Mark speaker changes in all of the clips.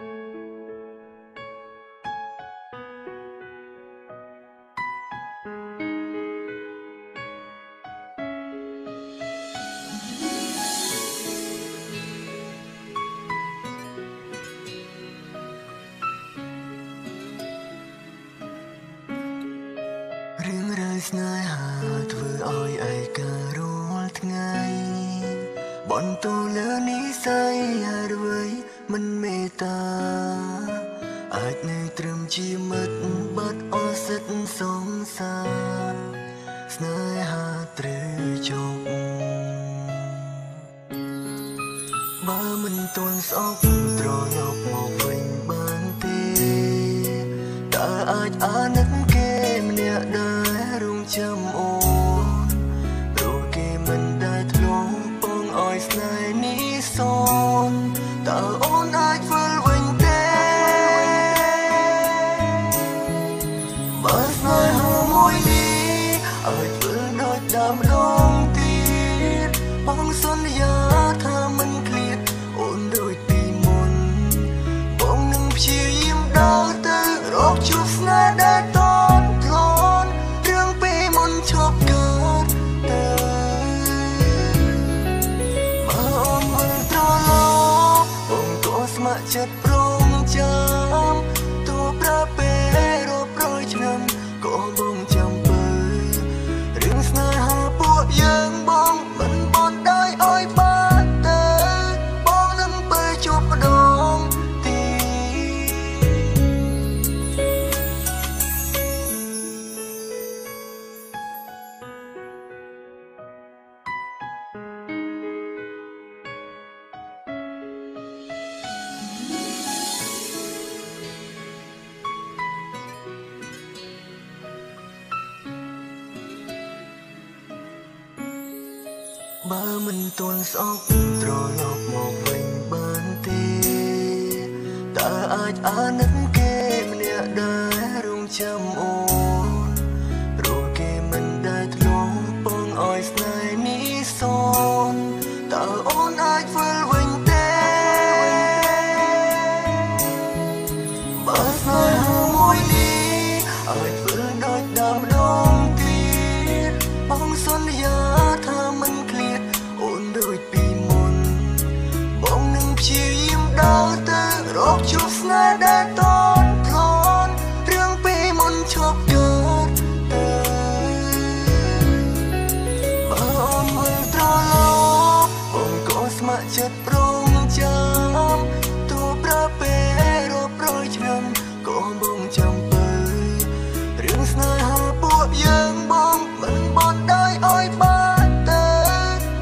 Speaker 1: រឿងរ៉ាវស្នេហាធ្វើឲ្យឯការាល់ថ្ងៃបន្ទូលលើនិស័យហើយអ្វីមិនមេត្តាអាចនៅត្រឹមជាមិត្តបាត់អស់សិទ្ធសង្សារស្នេហាត្រូវចប់បើមិនទាន់ស្អប់ត្រឡប់មកវិញបានទេតើអាចអាណិតគេម្នាក់ដែររងចាំអូនព្រោះគេមិនដែលធ្លាប់បងឲ្យស្នេហ៍នេះសូនតើអូនអាចវិលវិញទេបើស្នេហាមួយនេះអាចវិលដូចដើមម្ដងទៀតបងសន្យាថាមិនឃ្លាតអូនដូចពីមុនបងនឹងព្យាយាមដើរទៅរកជួបស្នេហ៍ដែលតន់ទ្រាំរឿងពីមុនឈប់កើតទៅបើអូនមិនត្រឡប់បងក៏ស្ម័គ្រចិត្តព្រមចាំទោះប្រើពេលរាប់រយឆ្នាំក៏បងចាំបើរឿងស្នេហាពួកយើងបងមិនបន់ដាយឲ្យបានទៅបងនឹងទៅជួបម្ដងបើមិនទាន់ស្អប់ត្រឡប់មកវិញបានទេតើអាចអាណិតគេម្នាក់ដែររងចាំអូនព្រោះគេមិនដែលធ្លាប់បងឲ្យស្នេហ៍នេះសូនតើអូនអាចវិលវិញទេបើស្នេហាមួយនេះអាចវិលដូចដើមម្ដងទៀតបងសន្យាថាមិនឃ្លាតអូនដូចពីមុនបងនឹងព្យាយាមដើរទៅរកជួបស្នេហ៍ដែលតន់ទ្រាំរឿងពីមុនឈប់កើតទៅបើអូនវិលត្រឡប់បងក៏ស្ម័គ្រចិត្តព្រមចាំទោះប្រើពេលរាប់រយឆ្នាំក៏បងចាំបើរឿងស្នេហាពួកយើងបងមិនបន់ដាយឲ្យបានទៅ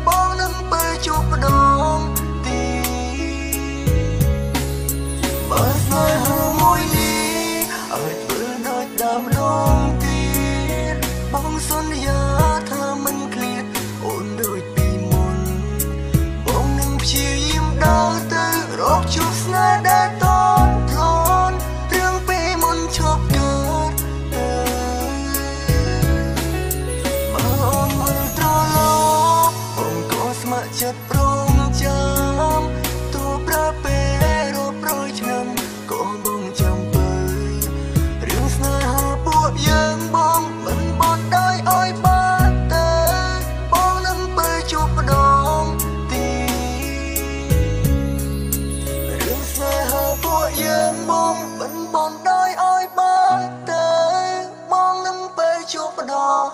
Speaker 1: បងនឹងទៅជួបម្ដងទៀតបើស្នេហាមួយនេះអាចវិលដូចដើមម្ដងទៀតបងសន្យាថាមិនឃ្លាតអូនដូចពីមុនបងនឹងព្យាយាមដើរទៅរកជួបស្នេហ៍ដែលតន់ទ្រាំរឿងពីមុនឈប់កើតទៅបើអូនវិលត្រឡប់បងក៏ស្ម័គ្រចិត្តព្រមចាំទោះប្រើពេលរាប់រយឆ្នាំក៏បងចាំបើរឿងស្នេហាពួកយើងបងមិនបន់ដាយឲ្យបានទៅបងនឹងទៅជួបម្ដងទៀតរឿងស្នេហាពួកយើងបងមិនបន់ដាយឲ្យបានទៅបងនឹងទៅជួបម្ដង